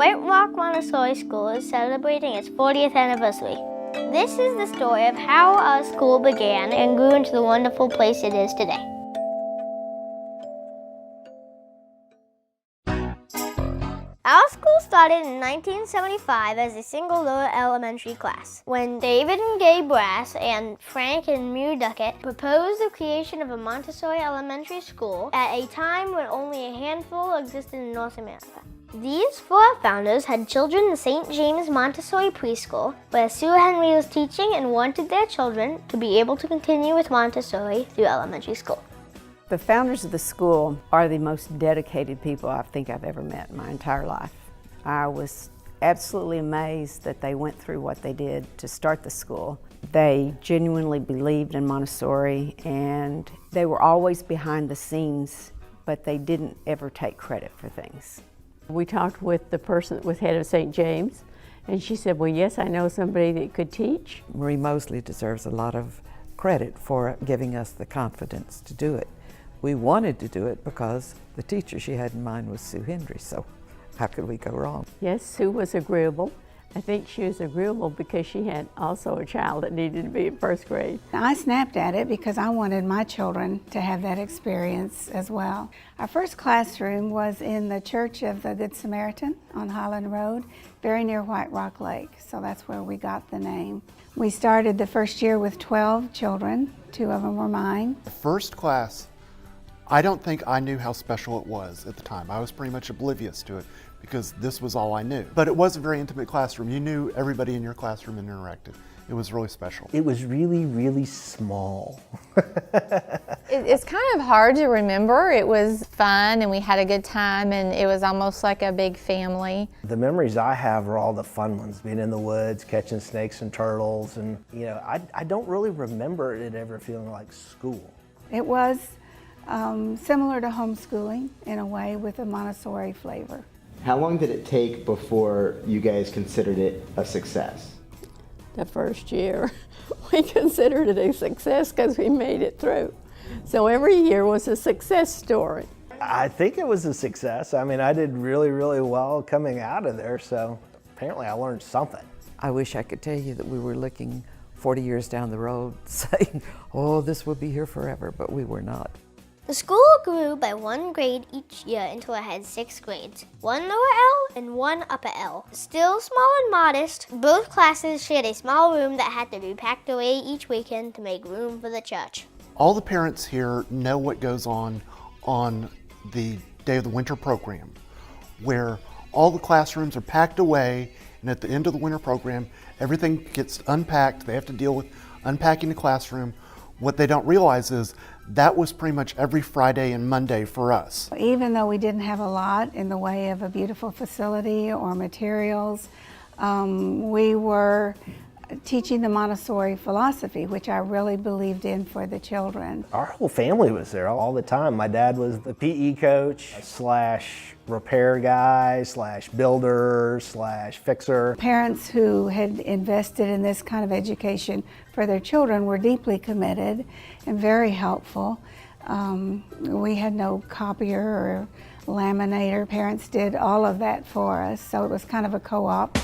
White Rock Montessori School is celebrating its 40th anniversary. This is the story of how our school began and grew into the wonderful place it is today. Our school started in 1975 as a single lower elementary class, when David and Gay Brass and Frank and Mew Duckett proposed the creation of a Montessori elementary school at a time when only a handful existed in North America. These four founders had children in St. James Montessori Preschool, where Sue Henry was teaching, and wanted their children to be able to continue with Montessori through elementary school. The founders of the school are the most dedicated people I think I've ever met in my entire life. I was absolutely amazed that they went through what they did to start the school. They genuinely believed in Montessori, and they were always behind the scenes, but they didn't ever take credit for things. We talked with the person that was head of St. James, and she said, well, yes, I know somebody that could teach. Marie Mosley deserves a lot of credit for giving us the confidence to do it. We wanted to do it because the teacher she had in mind was Sue Henry, so how could we go wrong? Yes, Sue was agreeable. I think she was agreeable because she had also a child that needed to be in first grade. I snapped at it because I wanted my children to have that experience as well. Our first classroom was in the Church of the Good Samaritan on Highland Road, very near White Rock Lake, so that's where we got the name. We started the first year with 12 children, 2 of them were mine. The first class, I don't think I knew how special it was at the time. I was pretty much oblivious to it because this was all I knew. But it was a very intimate classroom. You knew everybody in your classroom and interacted. It was really special. It was really, really small. It's kind of hard to remember. It was fun and we had a good time and it was almost like a big family. The memories I have are all the fun ones, being in the woods, catching snakes and turtles, and I don't really remember it ever feeling like school. It was similar to homeschooling in a way, with a Montessori flavor. How long did it take before you guys considered it a success? The first year, we considered it a success because we made it through. So every year was a success story. I think it was a success. I mean, I did really, really well coming out of there, so apparently I learned something. I wish I could tell you that we were looking 40 years down the road saying, oh, this will be here forever, but we were not. The school grew by 1 grade each year until it had 6 grades, 1 lower L and 1 upper L. Still small and modest, both classes shared a small room that had to be packed away each weekend to make room for the church. All the parents here know what goes on the Day of the Winter program, where all the classrooms are packed away, and at the end of the winter program, everything gets unpacked. They have to deal with unpacking the classroom. What they don't realize is that was pretty much every Friday and Monday for us. Even though we didn't have a lot in the way of a beautiful facility or materials, we were teaching the Montessori philosophy, which I really believed in for the children. Our whole family was there all the time. My dad was the PE coach / repair guy / builder / fixer. Parents who had invested in this kind of education for their children were deeply committed and very helpful. We had no copier or laminator. Parents did all of that for us, so it was kind of a co-op.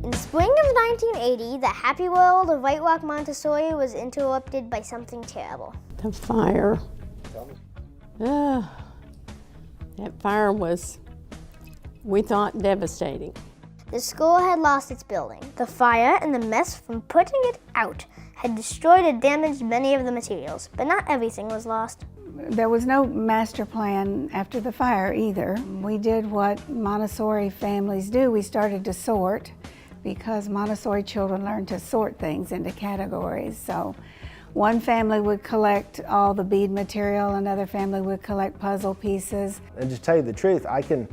In spring of 1980, the happy world of White Rock Montessori was interrupted by something terrible. The fire. That fire was, we thought, devastating. The school had lost its building. The fire and the mess from putting it out had destroyed and damaged many of the materials, but not everything was lost. There was no master plan after the fire either. We did what Montessori families do. We started to sort, because Montessori children learn to sort things into categories. So one family would collect all the bead material, another family would collect puzzle pieces. And to tell you the truth, I can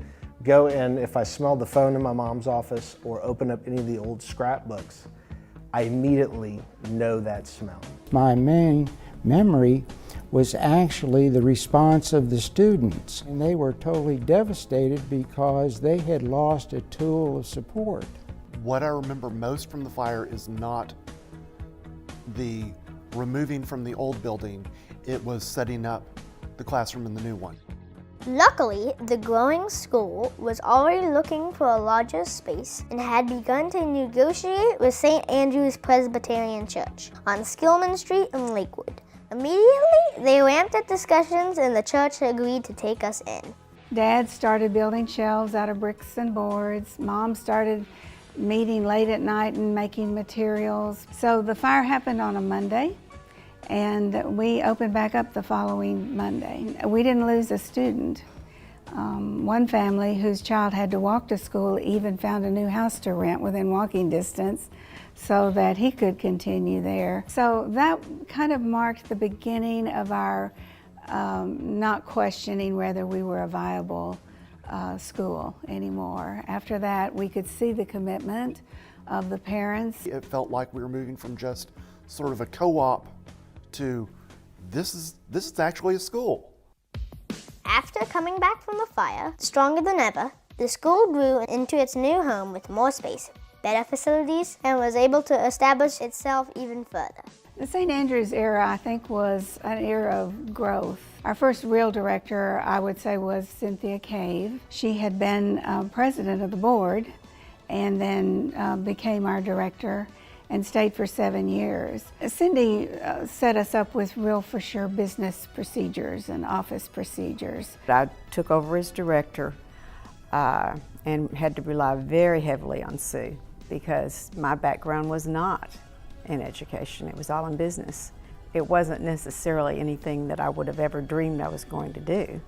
go in, if I smell the phone in my mom's office or open up any of the old scrapbooks, I immediately know that smell. My main memory was actually the response of the students. And they were totally devastated because they had lost a tool of support. What I remember most from the fire is not the removing from the old building, it was setting up the classroom in the new one. Luckily, the growing school was already looking for a larger space and had begun to negotiate with St. Andrew's Presbyterian Church on Skillman Street in Lakewood. Immediately, they ramped up discussions and the church agreed to take us in. Dad started building shelves out of bricks and boards. Mom started meeting late at night and making materials. So the fire happened on a Monday, and we opened back up the following Monday. We didn't lose a student. One family whose child had to walk to school even found a new house to rent within walking distance so that he could continue there. So that kind of marked the beginning of our not questioning whether we were a viable school anymore. After that, we could see the commitment of the parents. It felt like we were moving from just sort of a co-op to this is actually a school. After coming back from the fire, stronger than ever, the school grew into its new home with more space, better facilities, and was able to establish itself even further. The St. Andrews era, I think, was an era of growth. Our first real director, I would say, was Cynthia Cave. She had been president of the board and then became our director and stayed for 7 years. Cindy set us up with real for sure business procedures and office procedures. I took over as director and had to rely very heavily on Sue because my background was not in education, it was all in business. It wasn't necessarily anything that I would have ever dreamed I was going to do,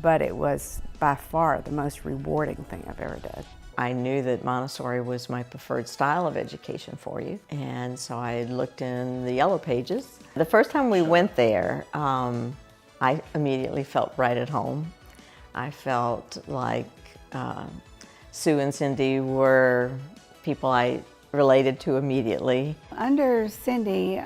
but it was by far the most rewarding thing I've ever done. I knew that Montessori was my preferred style of education for you, and so I looked in the yellow pages. The first time we went there, I immediately felt right at home. I felt like Sue and Cindy were people I related to immediately. Under Cindy,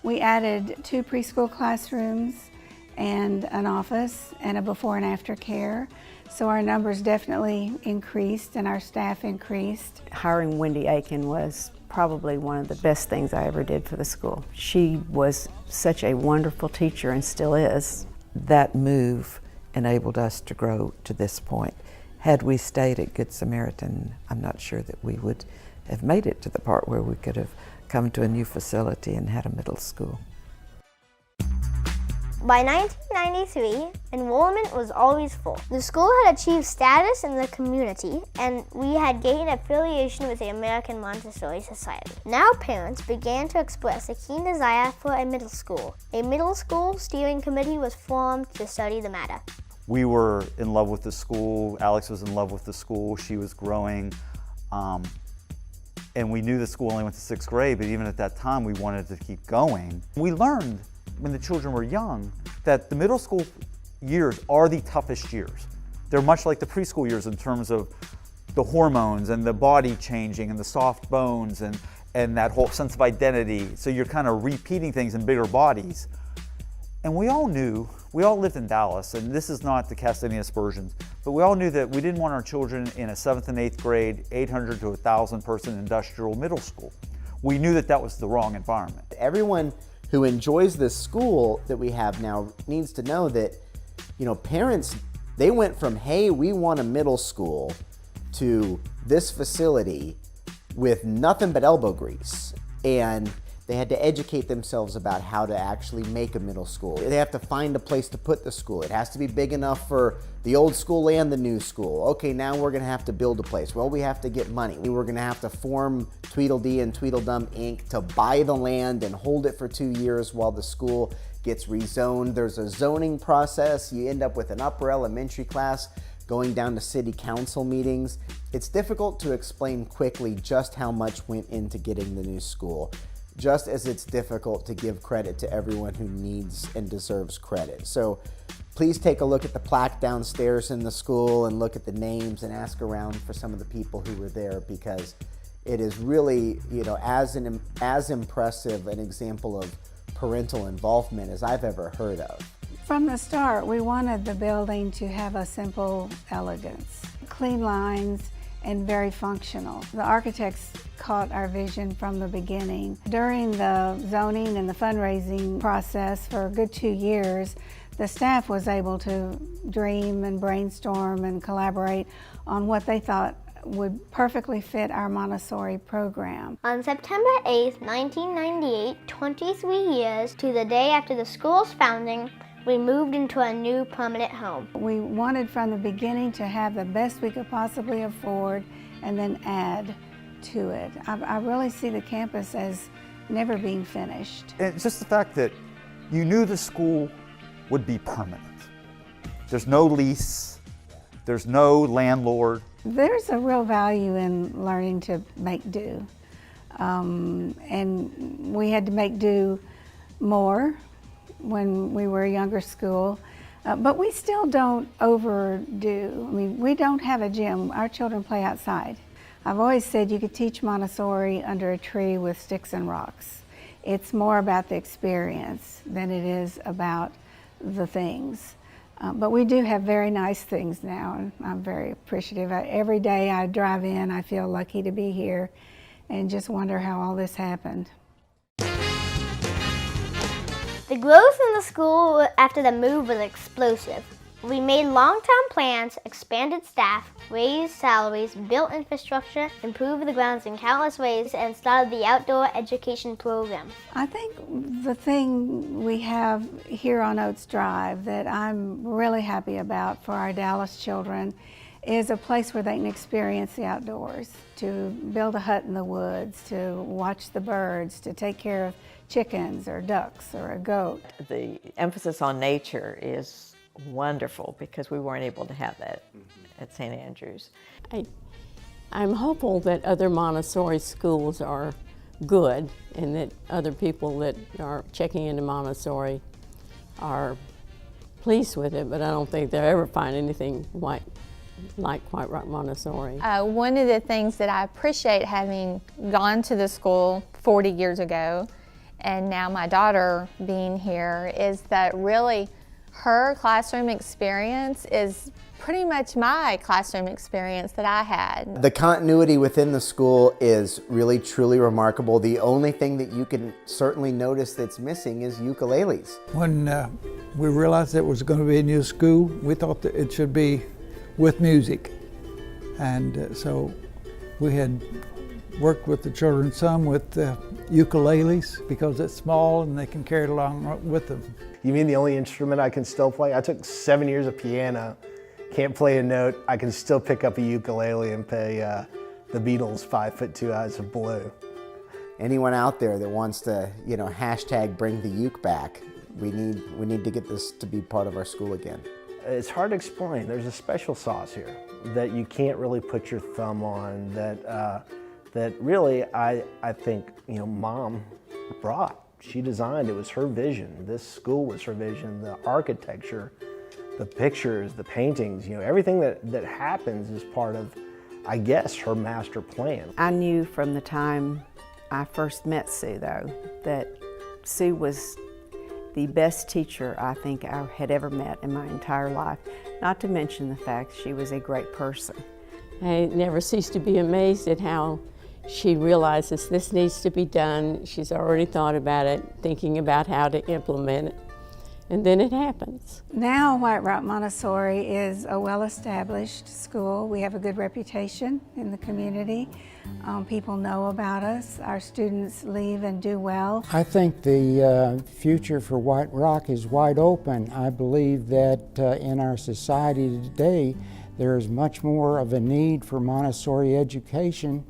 we added 2 preschool classrooms and an office and a before and after care. So our numbers definitely increased and our staff increased. Hiring Wendy Aiken was probably one of the best things I ever did for the school. She was such a wonderful teacher and still is. That move enabled us to grow to this point. Had we stayed at Good Samaritan, I'm not sure that we would have made it to the part where we could have come to a new facility and had a middle school. By 1993, enrollment was always full. The school had achieved status in the community, and we had gained affiliation with the American Montessori Society. Now parents began to express a keen desire for a middle school. A middle school steering committee was formed to study the matter. We were in love with the school. Alex was in love with the school. She was growing. And we knew the school only went to 6th grade, but even at that time, we wanted to keep going. We learned when the children were young that the middle school years are the toughest years. They're much like the preschool years in terms of the hormones and the body changing and the soft bones and that whole sense of identity. So you're kind of repeating things in bigger bodies. And we all knew, we all lived in Dallas, and this is not to cast any aspersions, but we all knew that we didn't want our children in a 7th and 8th grade, 800 to 1,000 person industrial middle school. We knew that that was the wrong environment. Everyone who enjoys this school that we have now needs to know that, parents, they went from, hey, we want a middle school, to this facility with nothing but elbow grease. And they had to educate themselves about how to actually make a middle school. They have to find a place to put the school. It has to be big enough for the old school and the new school. Okay, now we're gonna have to build a place. Well, we have to get money. We're gonna have to form Tweedledee and Tweedledum Inc. to buy the land and hold it for 2 years while the school gets rezoned. There's a zoning process. You end up with an upper elementary class going down to city council meetings. It's difficult to explain quickly just how much went into getting the new school, just as it's difficult to give credit to everyone who needs and deserves credit. So please take a look at the plaque downstairs in the school and look at the names and ask around for some of the people who were there, because it is really, as impressive an example of parental involvement as I've ever heard of. From the start, we wanted the building to have a simple elegance, clean lines, and very functional. The architects caught our vision from the beginning. During the zoning and the fundraising process for a good 2 years, the staff was able to dream and brainstorm and collaborate on what they thought would perfectly fit our Montessori program. On September 8, 1998, 23 years to the day after the school's founding, we moved into a new permanent home. We wanted from the beginning to have the best we could possibly afford and then add to it. I really see the campus as never being finished. It's just the fact that you knew the school would be permanent. There's no lease, there's no landlord. There's a real value in learning to make do. And we had to make do more when we were a younger school, but we still don't overdo. I mean, we don't have a gym. Our children play outside. I've always said you could teach Montessori under a tree with sticks and rocks. It's more about the experience than it is about the things. But we do have very nice things now, and I'm very appreciative. Every day I drive in, I feel lucky to be here and just wonder how all this happened. The growth in the school after the move was explosive. We made long-term plans, expanded staff, raised salaries, built infrastructure, improved the grounds in countless ways, and started the outdoor education program. I think the thing we have here on Oates Drive that I'm really happy about for our Dallas children is a place where they can experience the outdoors, to build a hut in the woods, to watch the birds, to take care of chickens or ducks or a goat. The emphasis on nature is wonderful because we weren't able to have that at St. Andrews. I'm hopeful that other Montessori schools are good and that other people that are checking into Montessori are pleased with it, but I don't think they'll ever find anything like White Rock Montessori. One of the things that I appreciate having gone to the school 40 years ago and now my daughter being here is that really her classroom experience is pretty much my classroom experience that I had. The continuity within the school is really truly remarkable. The only thing that you can certainly notice that's missing is ukuleles. When we realized it was going to be a new school, we thought that it should be with music. And so we had worked with the children some with ukuleles because it's small and they can carry it along with them. You mean the only instrument I can still play? I took 7 years of piano, can't play a note. I can still pick up a ukulele and play the Beatles' 5 Foot 2 Eyes of Blue. Anyone out there that wants to, hashtag bring the uke back, we need to get this to be part of our school again. It's hard to explain. There's a special sauce here that you can't really put your thumb on that really I think, Mom brought. She designed, it was her vision. This school was her vision, the architecture, the pictures, the paintings, everything that happens is part of, I guess, her master plan. I knew from the time I first met Sue, though, that Sue was the best teacher I think I had ever met in my entire life, not to mention the fact she was a great person. I never cease to be amazed at how she realizes this needs to be done. She's already thought about it, thinking about how to implement it, and then it happens. Now White Rock Montessori is a well-established school. We have a good reputation in the community. People know about us. Our students leave and do well. I think the future for White Rock is wide open. I believe that in our society today, there is much more of a need for Montessori education,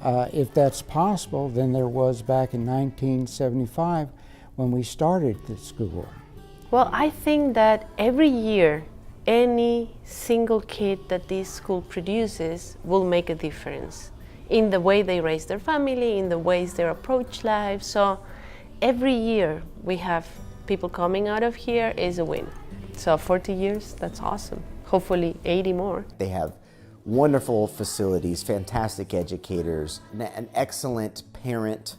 if that's possible, than there was back in 1975 when we started the school. Well, I think that every year, any single kid that this school produces will make a difference in the way they raise their family, in the ways they approach life. So every year we have people coming out of here is a win. So 40 years, that's awesome. Hopefully 80 more. They have wonderful facilities, fantastic educators, an excellent parent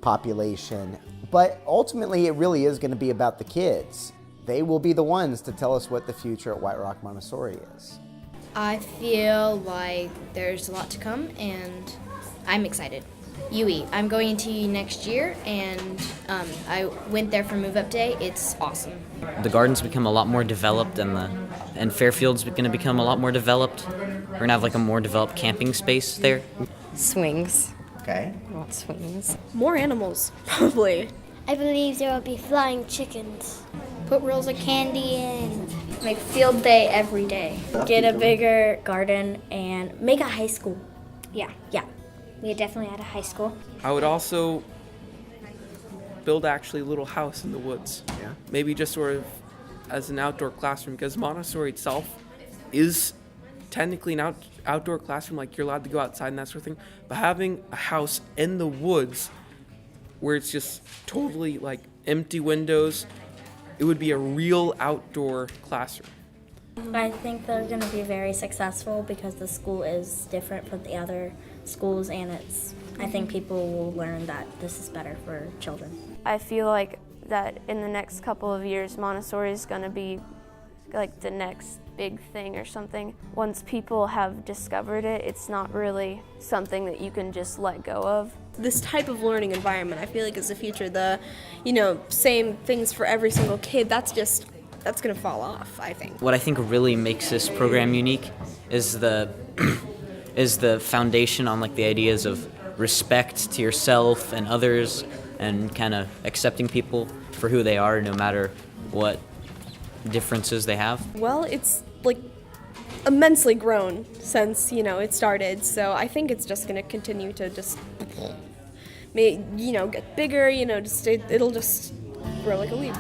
population, but ultimately it really is going to be about the kids. They will be the ones to tell us what the future at White Rock Montessori is. I feel like there's a lot to come and I'm excited. UE. I'm going into UE next year, and I went there for move-up day. It's awesome. The garden's become a lot more developed, and Fairfield's going to become a lot more developed. We're going to have like a more developed camping space there. Swings. Okay. I want swings. More animals, probably. I believe there will be flying chickens. Put rolls of candy in. Make field day every day. Get a bigger garden and make a high school. Yeah. We definitely had a high school. I would also build actually a little house in the woods. Yeah. Maybe just sort of as an outdoor classroom, because Montessori itself is technically an outdoor classroom, like you're allowed to go outside and that sort of thing. But having a house in the woods where it's just totally like empty windows, it would be a real outdoor classroom. I think they're going to be very successful because the school is different from the other schools, and I think people will learn that this is better for children. I feel like that in the next couple of years, Montessori is going to be like the next big thing or something. Once people have discovered it, it's not really something that you can just let go of. This type of learning environment, I feel like, is the future. The, same things for every single kid, that's going to fall off, I think. What I think really makes this program unique is the foundation on like the ideas of respect to yourself and others, and kind of accepting people for who they are no matter what differences they have. Well, it's like immensely grown since, it started, so I think it's just going to continue to just, get bigger, it'll just grow like a weed.